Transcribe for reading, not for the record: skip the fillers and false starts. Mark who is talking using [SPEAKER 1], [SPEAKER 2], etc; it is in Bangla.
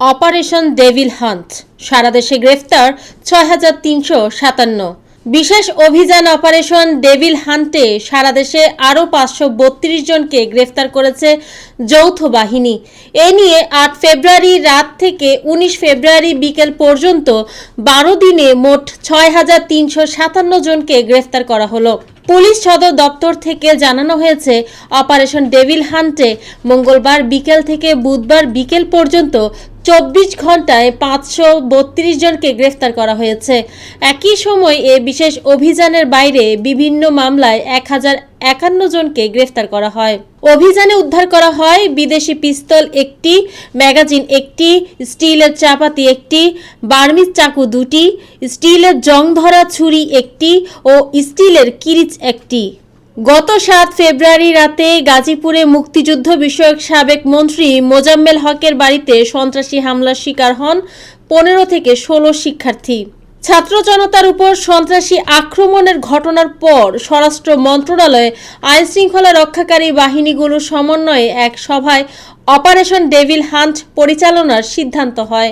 [SPEAKER 1] অপারেশন ডেভিল হান্ট, সারা দেশে গ্রেফতার ৬,৩৫৭। বিশেষ অভিযান অপারেশন ডেভিল হান্টে সারা দেশে আরও ৫৩২ জনকে গ্রেফতার করেছে যৌথ বাহিনী। এ নিয়ে ৮ ফেব্রুয়ারি রাত থেকে ১৯ ফেব্রুয়ারি বিকেল পর্যন্ত ১২ দিনে মোট ৬,৩৫৭ জনকে গ্রেফতার করা হলো। পুলিশ সদর দপ্তর থেকে জানানো হয়েছে, অপারেশন ডেভিল হান্টে মঙ্গলবার বিকেল থেকে বুধবার বিকেল পর্যন্ত ২৪ ঘন্টায় ৫৩২ জনকে গ্রেফতার করা হয়েছে। একই সময় এ বিশেষ অভিযানের বাইরে বিভিন্ন মামলায় ১,০৫১ জনকে গ্রেফতার করা হয়। অভিযানে উদ্ধার করা হয় বিদেশি পিস্তল একটি, ম্যাগাজিন একটি, স্টিলের চাপাতি একটি, বার্মিজ চাকু দুটি, স্টিলের জং ধরা ছুরি একটি ও স্টিলের কিরিচ একটি। গত ৭ ফেব্রুয়ারি রাতে গাজীপুরে মুক্তিযুদ্ধ বিষয়ক সাবেক মন্ত্রী মোজাম্মেল হকের বাড়িতে সন্ত্রাসী হামলার শিকার হন ১৫ থেকে ১৬ শিক্ষার্থী। ছাত্র জনতার উপর সন্ত্রাসী আক্রমণের ঘটনার পর স্বরাষ্ট্র মন্ত্রণালয়ে আইন শৃঙ্খলা রক্ষাকারী বাহিনীগুলোর সমন্বয়ে এক সভায় অপারেশন ডেভিল হান্ট পরিচালনার সিদ্ধান্ত হয়।